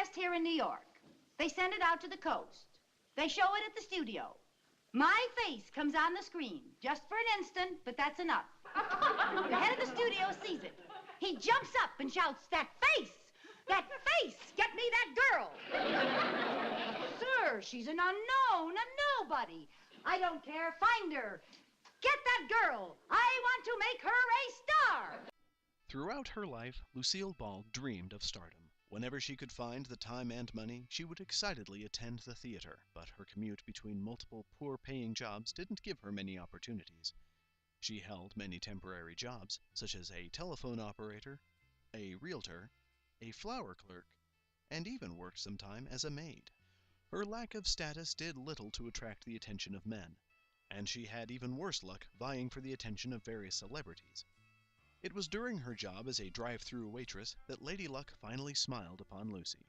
broadcast here in New York. They send it out to the coast. They show it at the studio. My face comes on the screen, just for an instant, but that's enough. The head of the studio sees it. He jumps up and shouts, "That face! That face! Get me that girl!" Sir, she's an unknown, a nobody. I don't care. Find her. Get that girl. I want to make her a star. Throughout her life, Lucille Ball dreamed of stardom. Whenever she could find the time and money, she would excitedly attend the theater, but her commute between multiple poor-paying jobs didn't give her many opportunities. She held many temporary jobs, such as a telephone operator, a realtor, a flower clerk, and even worked some time as a maid. Her lack of status did little to attract the attention of men, and she had even worse luck vying for the attention of various celebrities. It was during her job as a drive-through waitress that Lady Luck finally smiled upon Lucy.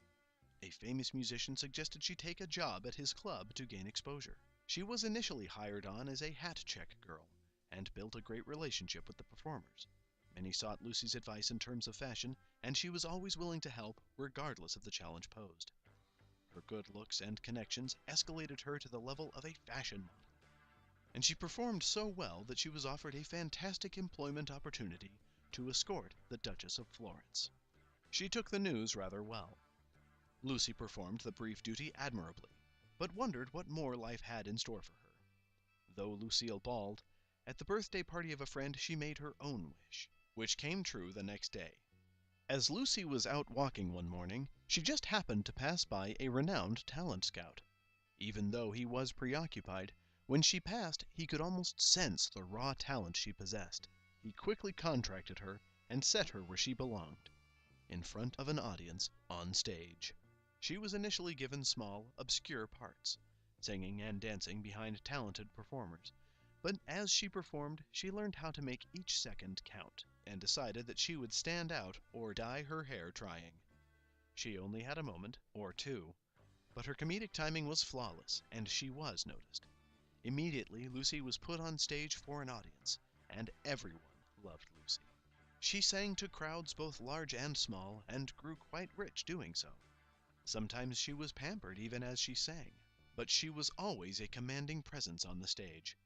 A famous musician suggested she take a job at his club to gain exposure. She was initially hired on as a hat check girl, and built a great relationship with the performers. Many sought Lucy's advice in terms of fashion, and she was always willing to help, regardless of the challenge posed. Her good looks and connections escalated her to the level of a fashion model, and she performed so well that she was offered a fantastic employment opportunity to escort the Duchess of Florence. She took the news rather well. Lucy performed the brief duty admirably, but wondered what more life had in store for her. Though Lucille bawled, at the birthday party of a friend she made her own wish, which came true the next day. As Lucy was out walking one morning, she just happened to pass by a renowned talent scout. Even though he was preoccupied, when she passed, he could almost sense the raw talent she possessed. He quickly contracted her and set her where she belonged, in front of an audience on stage. She was initially given small, obscure parts, singing and dancing behind talented performers. But as she performed, she learned how to make each second count, and decided that she would stand out or dye her hair trying. She only had a moment, or two, but her comedic timing was flawless, and she was noticed. Immediately, Lucy was put on stage for an audience, and everyone loved Lucy. She sang to crowds both large and small, and grew quite rich doing so. Sometimes she was pampered even as she sang, but she was always a commanding presence on the stage.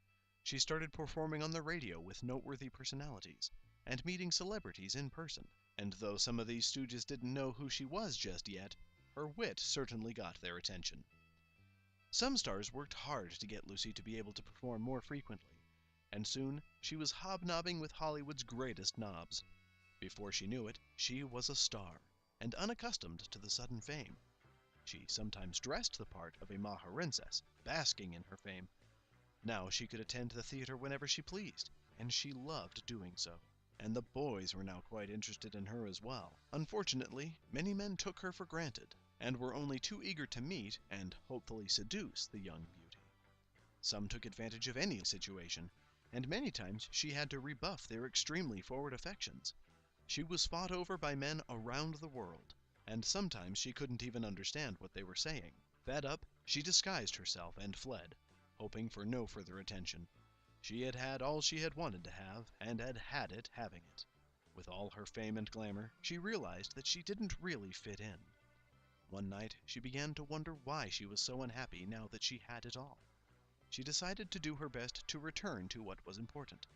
She started performing on the radio with noteworthy personalities, and meeting celebrities in person. And though some of these stooges didn't know who she was just yet, her wit certainly got their attention. Some stars worked hard to get Lucy to be able to perform more frequently, and soon she was hobnobbing with Hollywood's greatest knobs. Before she knew it, she was a star, and unaccustomed to the sudden fame. She sometimes dressed the part of a Maharinsess, basking in her fame. Now she could attend the theater whenever she pleased, and she loved doing so. And the boys were now quite interested in her as well. Unfortunately, many men took her for granted, and were only too eager to meet and hopefully seduce the young beauty. Some took advantage of any situation, and many times she had to rebuff their extremely forward affections. She was fought over by men around the world, and sometimes she couldn't even understand what they were saying. Fed up, she disguised herself and fled, hoping for no further attention. She had had all she had wanted to have, and had had it having it. With all her fame and glamour, she realized that she didn't really fit in. One night, she began to wonder why she was so unhappy now that she had it all. She decided to do her best to return to what was important.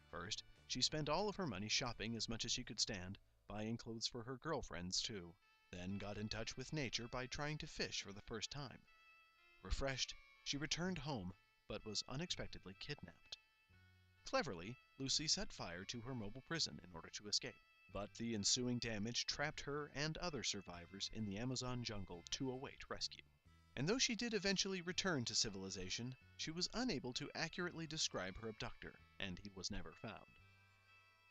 First, she spent all of her money shopping as much as she could stand, buying clothes for her girlfriends too. Then got in touch with nature by trying to fish for the first time. Refreshed, she returned home, but was unexpectedly kidnapped. Cleverly, Lucy set fire to her mobile prison in order to escape, but the ensuing damage trapped her and other survivors in the Amazon jungle to await rescue. And though she did eventually return to civilization, she was unable to accurately describe her abductor, and he was never found.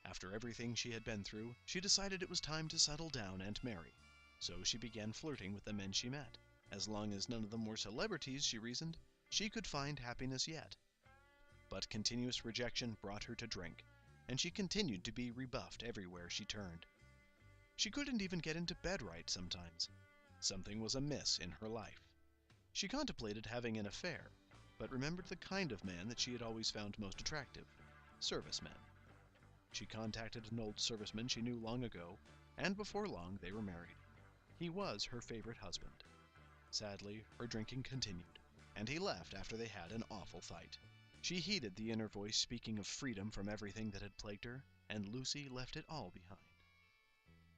After everything she had been through, she decided it was time to settle down and marry, so she began flirting with the men she met. As long as none of them were celebrities, she reasoned, she could find happiness yet. But continuous rejection brought her to drink, and she continued to be rebuffed everywhere she turned. She couldn't even get into bed right sometimes. Something was amiss in her life. She contemplated having an affair, but remembered the kind of man that she had always found most attractive: servicemen. She contacted an old serviceman she knew long ago, and before long they were married. He was her favorite husband. Sadly, her drinking continued, and he left after they had an awful fight. She heeded the inner voice speaking of freedom from everything that had plagued her, and Lucy left it all behind.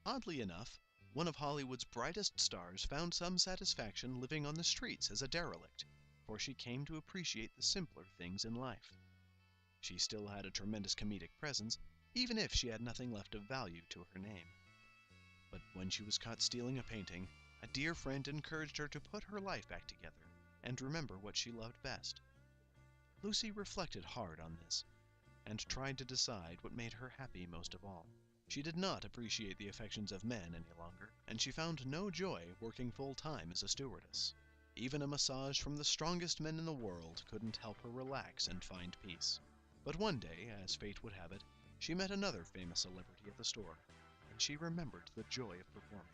Oddly enough, one of Hollywood's brightest stars found some satisfaction living on the streets as a derelict, for she came to appreciate the simpler things in life. She still had a tremendous comedic presence, even if she had nothing left of value to her name. But when she was caught stealing a painting, a dear friend encouraged her to put her life back together and remember what she loved best. Lucy reflected hard on this and tried to decide what made her happy most of all. She did not appreciate the affections of men any longer, and she found no joy working full-time as a stewardess. Even a massage from the strongest men in the world couldn't help her relax and find peace. But one day, as fate would have it, she met another famous celebrity at the store, and she remembered the joy of performing.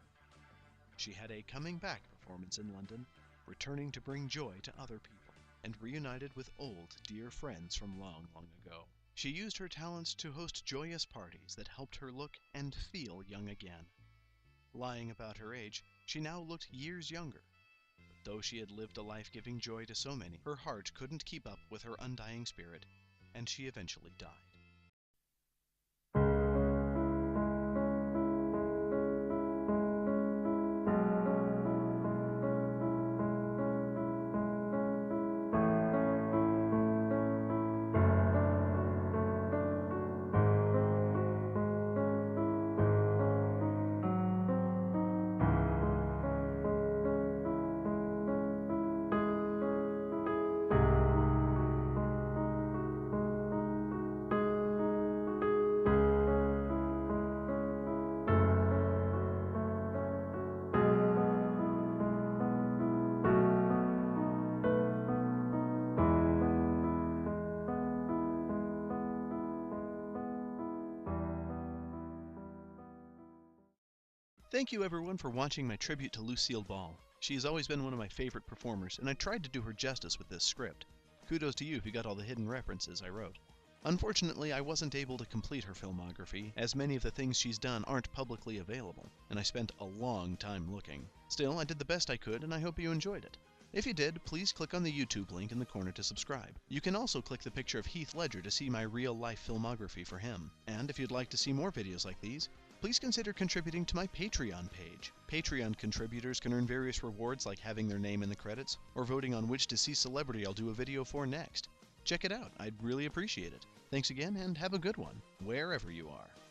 She had a coming back performance in London, returning to bring joy to other people, and reunited with old, dear friends from long, long ago. She used her talents to host joyous parties that helped her look and feel young again. Lying about her age, she now looked years younger. But though she had lived a life giving joy to so many, her heart couldn't keep up with her undying spirit, and she eventually died. Thank you everyone for watching my tribute to Lucille Ball. She has always been one of my favorite performers, and I tried to do her justice with this script. Kudos to you if you got all the hidden references I wrote. Unfortunately, I wasn't able to complete her filmography, as many of the things she's done aren't publicly available, and I spent a long time looking. Still, I did the best I could, and I hope you enjoyed it. If you did, please click on the YouTube link in the corner to subscribe. You can also click the picture of Heath Ledger to see my real-life filmography for him. And if you'd like to see more videos like these, please consider contributing to my Patreon page. Patreon contributors can earn various rewards like having their name in the credits, or voting on which deceased celebrity I'll do a video for next. Check it out, I'd really appreciate it. Thanks again, and have a good one, wherever you are.